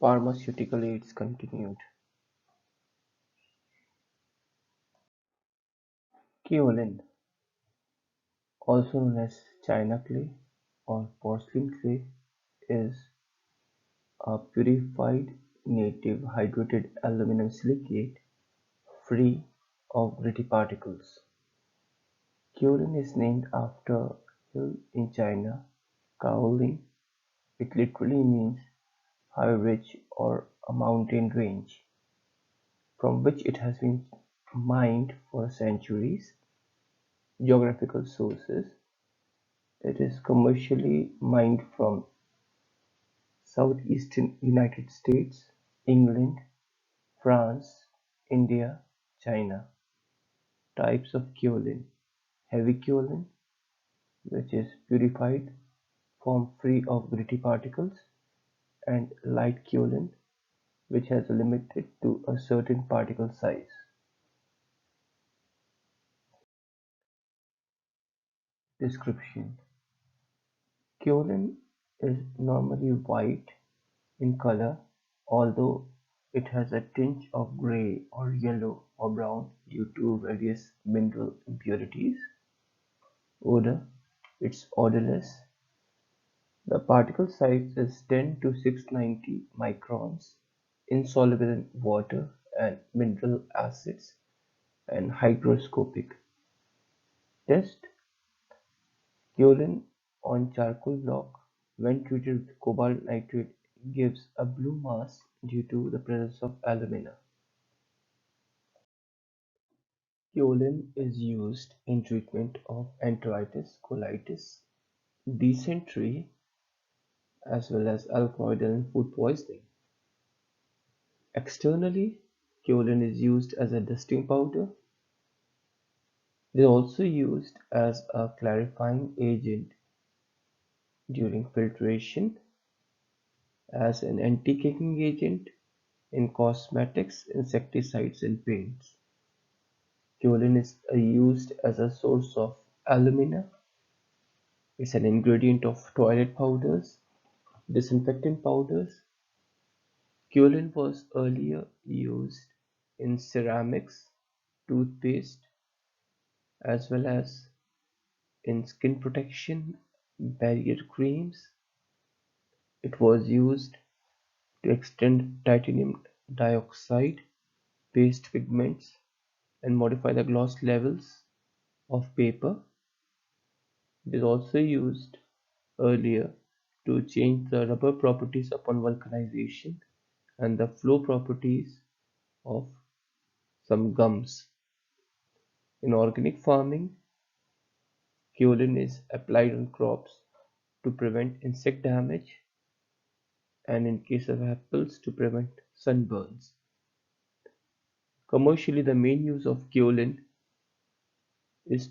Pharmaceutical Aids continued. Kaolin, also known as China clay or porcelain clay, is a purified native hydrated aluminum silicate free of gritty particles. Kaolin is named after a hill in China, Kaolin. It literally means high ridge or a mountain range, from which it has been mined for centuries. Geographical sources: it is commercially mined from southeastern United States, England, France, India, China. Types of kaolin: heavy kaolin, which is purified, form free of gritty particles, and light kaolin, which has limited to a certain particle size. Description: kaolin is normally white in color, although it has a tinge of gray or yellow or brown due to various mineral impurities. Odor: it's odorless. The particle size is 10 to 690 microns, insoluble in water and mineral acids, and hygroscopic. Test: kaolin on charcoal block when treated with cobalt nitrate gives a blue mass due to the presence of alumina. Kaolin is used in treatment of enteritis, colitis, dysentery, as well as alcohol and food poisoning. Externally, kaolin is used as a dusting powder. It is also used as a clarifying agent during filtration, as an anti-caking agent in cosmetics, insecticides, and paints. Kaolin is used as a source of alumina. It's an ingredient of toilet powders, disinfectant powders. Kaolin was earlier used in ceramics, toothpaste, as well as in skin protection barrier creams. It was used to extend titanium dioxide paste pigments and modify the gloss levels of paper. It is also used earlier to change the rubber properties upon vulcanization and the flow properties of some gums. In organic farming, kaolin is applied on crops to prevent insect damage, and in case of apples to prevent sunburns. Commercially, the main use of kaolin is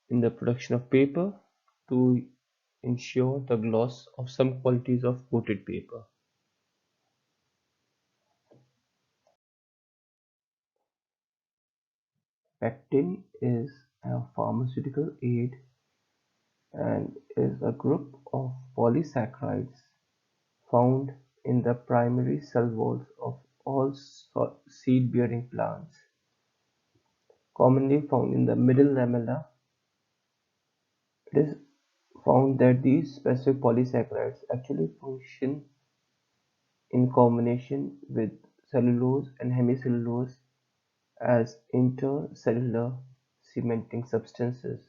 in the production of paper to ensure the gloss of some qualities of coated paper. Pectin is a pharmaceutical aid and is a group of polysaccharides found in the primary cell walls of all seed-bearing plants, commonly found in the middle lamella. It is found that these specific polysaccharides actually function in combination with cellulose and hemicellulose as intercellular cementing substances.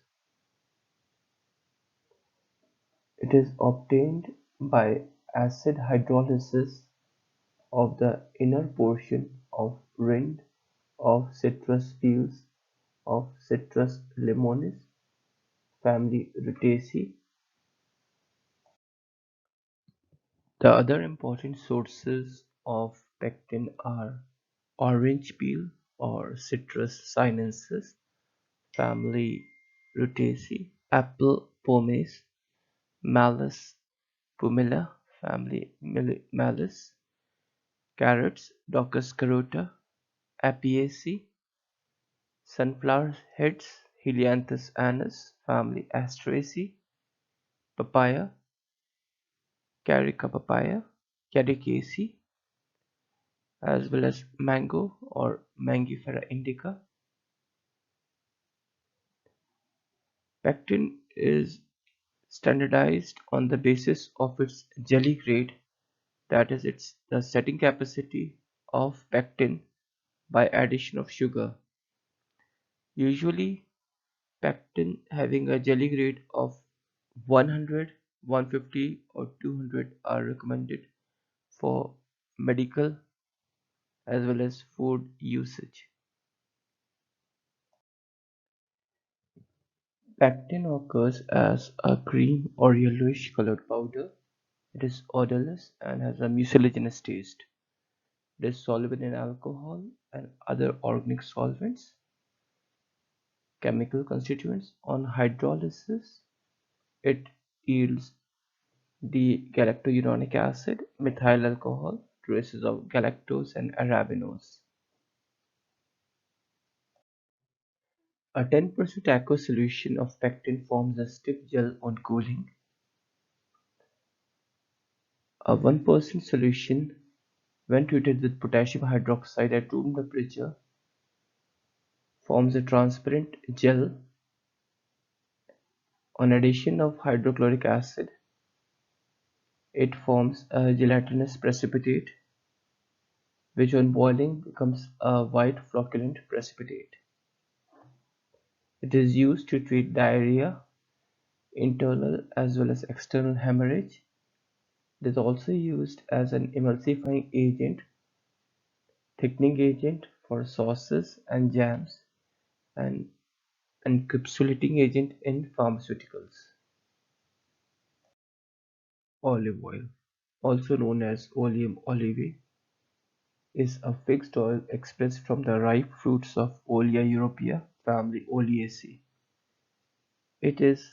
It is obtained by acid hydrolysis of the inner portion of rind of citrus peels of Citrus limonis family Rutaceae. The other important sources of pectin are orange peel or Citrus sinensis family Rutaceae, apple pomace, Malus pumila family Malus, carrots Docus carota, Apiaceae, sunflower heads Helianthus anus family Asteraceae, papaya Carica papaya, Caricaceae, as well as mango or Mangifera indica. Pectin is standardized on the basis of its jelly grade, that is, its the setting capacity of pectin by addition of sugar. Usually, pectin having a jelly grade of 100, 150, or 200 are recommended for medical as well as food usage. Pectin occurs as a cream or yellowish colored powder. It is odorless and has a mucilaginous taste. It is soluble in alcohol and other organic solvents. Chemical constituents: on hydrolysis, it yields D-galactouronic acid, methyl alcohol, traces of galactose and arabinose. A 10% aqueous solution of pectin forms a stiff gel on cooling. A 1% solution, when treated with potassium hydroxide at room temperature, forms a transparent gel. On addition of hydrochloric acid, it forms a gelatinous precipitate, which on boiling becomes a white flocculent precipitate. It is used to treat diarrhea, internal as well as external hemorrhage. It is also used as an emulsifying agent, thickening agent for sauces and jams, and encapsulating agent in pharmaceuticals. Olive oil, also known as oleum olivae, is a fixed oil expressed from the ripe fruits of Olea europaea family Oleaceae. It is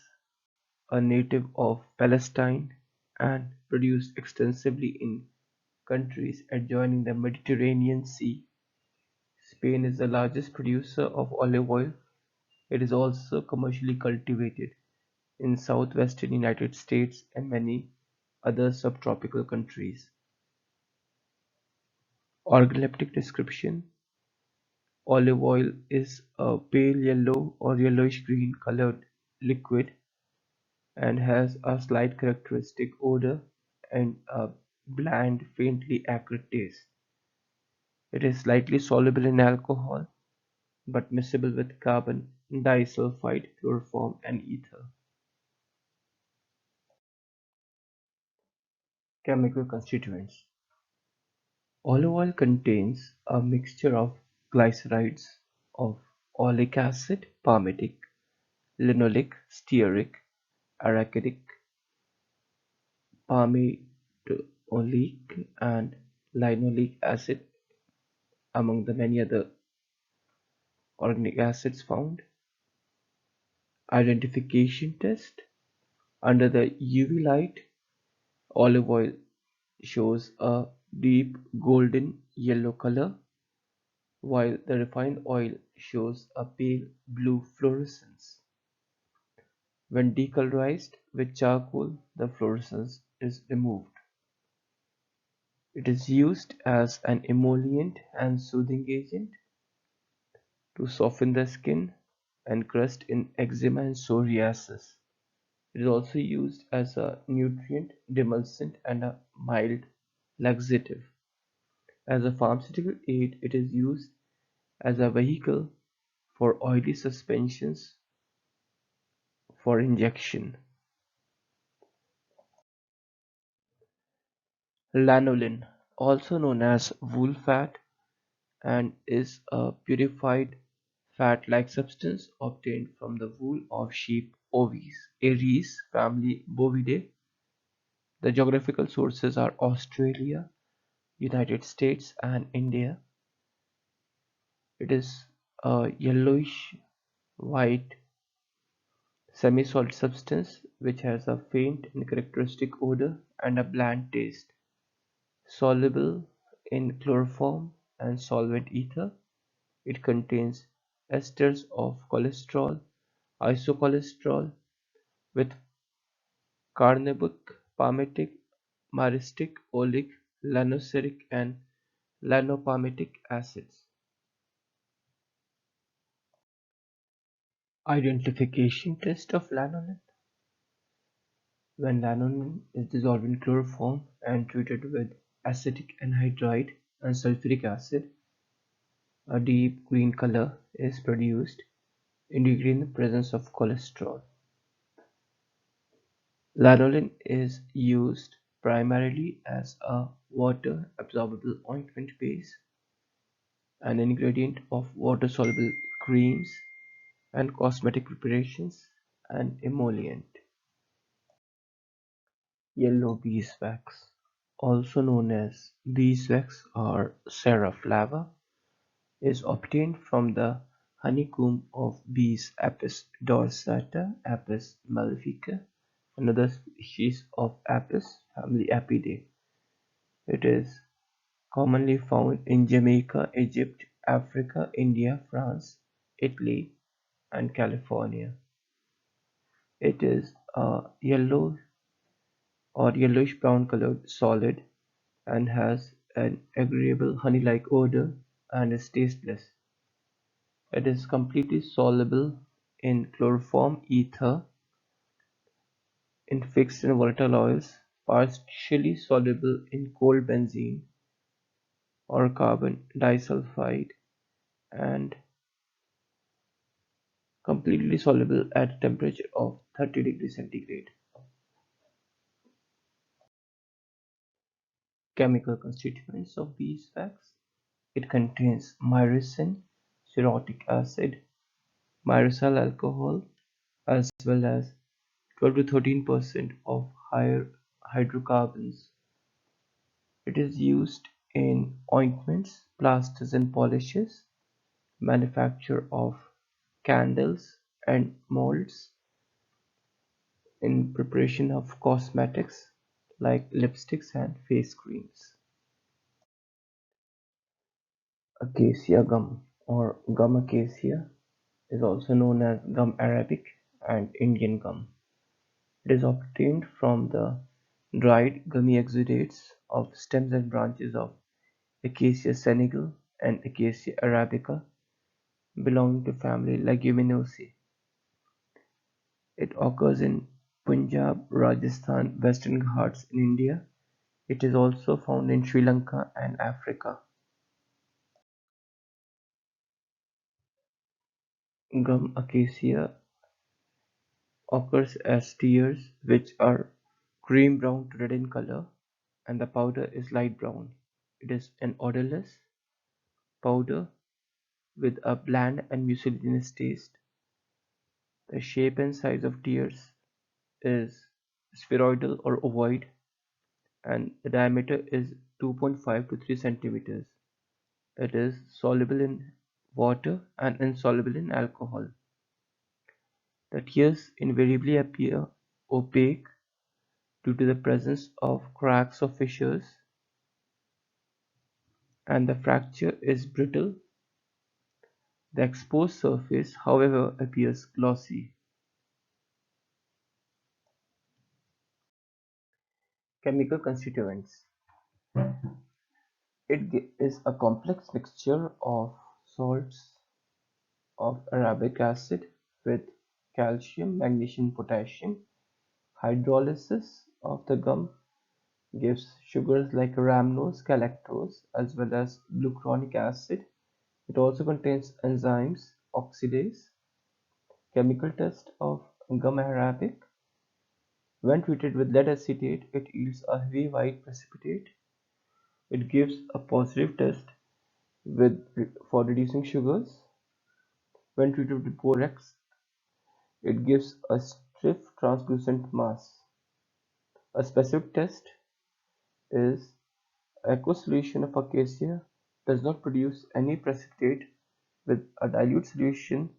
a native of Palestine and produced extensively in countries adjoining the Mediterranean Sea. Spain is the largest producer of olive oil. It is also commercially cultivated in southwestern United States and many other subtropical countries. Organoleptic description: olive oil is a pale yellow or yellowish green colored liquid and has a slight characteristic odor and a bland, faintly acrid taste. It is slightly soluble in alcohol but miscible with carbon disulfide, chloroform, and ether. Chemical constituents: olive oil contains a mixture of glycerides of oleic acid, palmitic, linoleic, stearic, arachidic, palmitoleic, and linoleic acid, among the many other organic acids found. Identification test: under the UV light, olive oil shows a deep golden yellow color, while the refined oil shows a pale blue fluorescence. When decolorized with charcoal, the fluorescence is removed. It is used as an emollient and soothing agent to soften the skin and crust in eczema and psoriasis. It is also used as a nutrient demulcent and a mild laxative. As a pharmaceutical aid, it is used as a vehicle for oily suspensions for injection. Lanolin, also known as wool fat, and is a purified fat-like substance obtained from the wool of sheep Aries family Bovidae. The geographical sources are Australia, United States, and India. It is a yellowish white semi-solid substance which has a faint and characteristic odor and a bland taste. Soluble in chloroform and solvent ether, it contains esters of cholesterol, isocholesterol with carnabic, palmitic, myristic, oleic, linoleic, and Lanopalmitic acids. Identification test of lanolin. When lanolin is dissolved in chloroform and treated with acetic anhydride and sulfuric acid, a deep green color is produced, indicating the presence of cholesterol. Lanolin is used primarily as a water-absorbable ointment base, an ingredient of water-soluble creams and cosmetic preparations, and emollient. Yellow beeswax, also known as beeswax or Saraflava, is obtained from the honeycomb of bees Apis dorsata, Apis mellifica, another species of Apis family Apidae. It is commonly found in Jamaica, Egypt, Africa, India, France, Italy, and California. It is a yellow or yellowish-brown colored solid and has an agreeable honey-like odor and is tasteless. It is completely soluble in chloroform ether, in fixed and volatile oils, partially soluble in cold benzene or carbon disulfide, and completely soluble at a temperature of 30 degrees centigrade. Chemical constituents of beeswax. It contains myrcene, cerotic acid, myrosyl alcohol, as well as 12 to 13% of higher hydrocarbons. It is used in ointments, plasters and polishes, manufacture of candles and molds, in preparation of cosmetics like lipsticks and face creams. Acacia gum or gum acacia is also known as gum arabic and Indian gum. It is obtained from the dried gummy exudates of stems and branches of Acacia senegal and Acacia arabica, belonging to family Leguminosae. It occurs in Punjab, Rajasthan, Western Ghats in India. It is also found in Sri Lanka and Africa. Gum acacia occurs as tears which are cream brown to red in color, and the powder is light brown. It is an odorless powder with a bland and mucilaginous taste. The shape and size of tears is spheroidal or ovoid, and the diameter is 2.5 to 3 centimeters. It is soluble in water and insoluble in alcohol. The tears invariably appear opaque due to the presence of cracks or fissures, and the fracture is brittle. The exposed surface, however, appears glossy. Chemical constituents. It is a complex mixture of salts of arabic acid with calcium, magnesium, potassium. Hydrolysis of the gum gives sugars like rhamnose, galactose, as well as glucuronic acid. It also contains enzymes, oxidase. Chemical test of gum arabic. When treated with lead acetate, it yields a heavy white precipitate. It gives a positive test for reducing sugars. When treated with borax, it gives a stiff translucent mass. A specific test is aqueous solution of acacia does not produce any precipitate with a dilute solution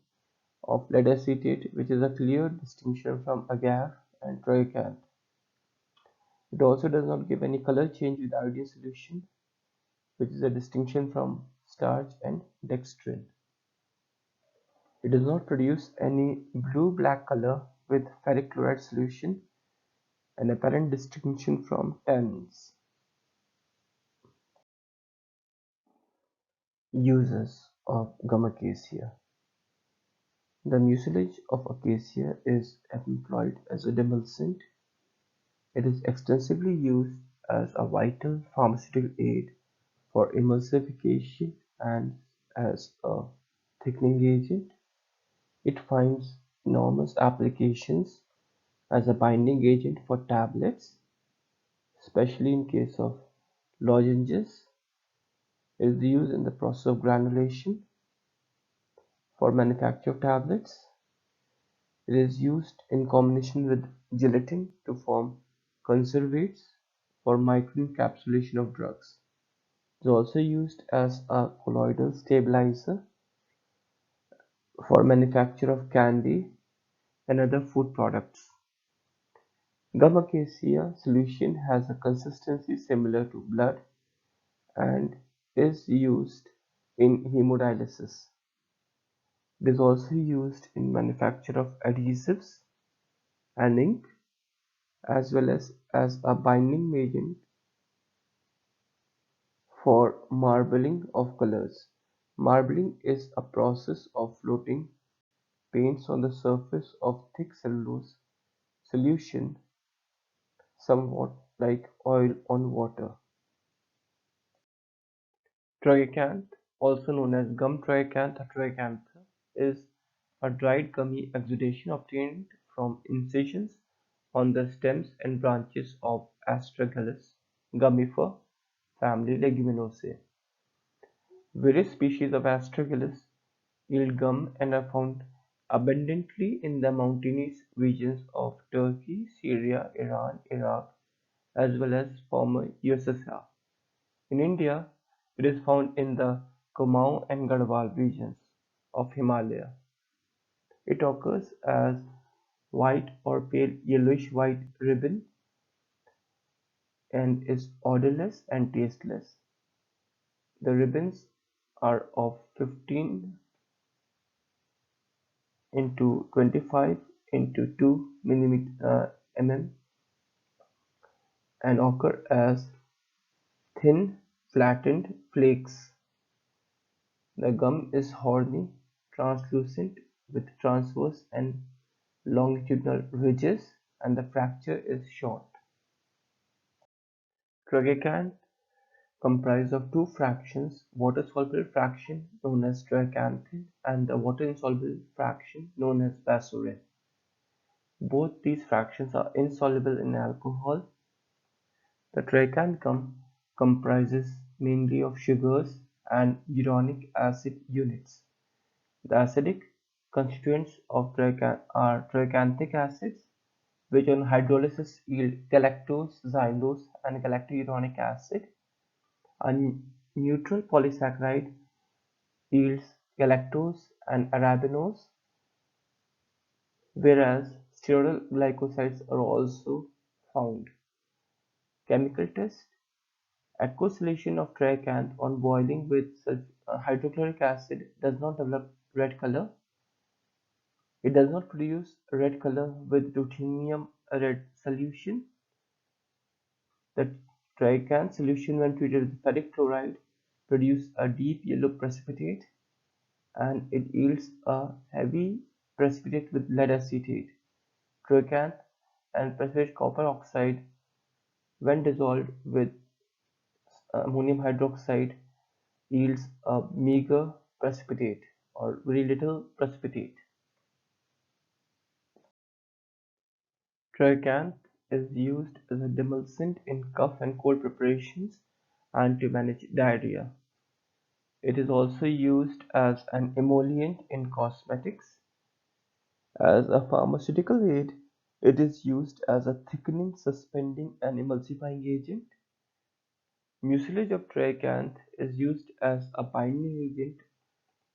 of lead acetate, which is a clear distinction from agar and triocan. It also does not give any color change with iodine solution, which is a distinction from starch and dextrin. It does not produce any blue-black color with ferric chloride solution, an apparent distinction from tannins. Uses of gum acacia. The mucilage of acacia is employed as a demulcent. It is extensively used as a vital pharmaceutical aid for emulsification and as a thickening agent. It finds enormous applications as a binding agent for tablets, especially in case of lozenges. It is used in the process of granulation for manufacture of tablets. It is used in combination with gelatin to form conservates for microencapsulation of drugs. It is also used as a colloidal stabilizer for manufacture of candy and other food products. Gum acacia solution has a consistency similar to blood and is used in hemodialysis. It is also used in manufacture of adhesives and ink, as well as a binding agent for marbling of colors. Marbling is a process of floating paints on the surface of thick cellulose solution, somewhat like oil on water. Tragacanth, also known as gum tragacanth or tragacantha, is a dried gummy exudation obtained from incisions on the stems and branches of Astragalus gummifer family Leguminosae. Various species of Astragalus yield gum and are found abundantly in the mountainous regions of Turkey, Syria, Iran, Iraq, as well as former USSR. In India, it is found in the Kumaon and Garhwal regions of Himalaya. It occurs as white or pale yellowish-white ribbon and is odorless and tasteless. The ribbons are of 15 into 25 into 2 mm and occur as thin, flattened flakes. The gum is horny, translucent, with transverse and longitudinal ridges, and the fracture is short. Tragacanth comprised of two fractions: water-soluble fraction known as tragacanthid and the water-insoluble fraction known as basorin. Both these fractions are insoluble in alcohol. The tragacanth gum comprises mainly of sugars and uronic acid units. The acidic constituents of are triganthic acids, which on hydrolysis yield galactose, xylose, and galactouronic acid. A neutral polysaccharide yields galactose and arabinose, whereas steroidal glycosides are also found. Chemical test: aqueous solution of triacanth on boiling with hydrochloric acid does not develop red color. It does not produce red color with ruthenium red solution. The triacanth solution when treated with ferric chloride produces a deep yellow precipitate, and it yields a heavy precipitate with lead acetate. Triacanth and precipitate copper oxide when dissolved with ammonium hydroxide yields a meager precipitate or very little precipitate. Trichanth is used as a demulcent in cough and cold preparations and to manage diarrhea. It is also used as an emollient in cosmetics. As a pharmaceutical aid, it is used as a thickening, suspending, and emulsifying agent. Mucilage of trichanth is used as a binding agent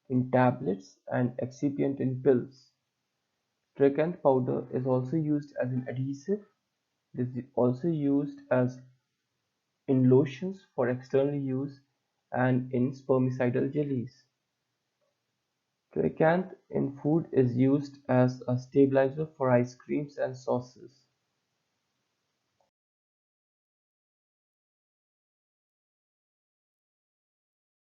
in tablets and excipient in pills. Trichanth powder is also used as an adhesive. It is also used as in lotions for external use and in spermicidal jellies. Trichanth in food is used as a stabilizer for ice creams and sauces.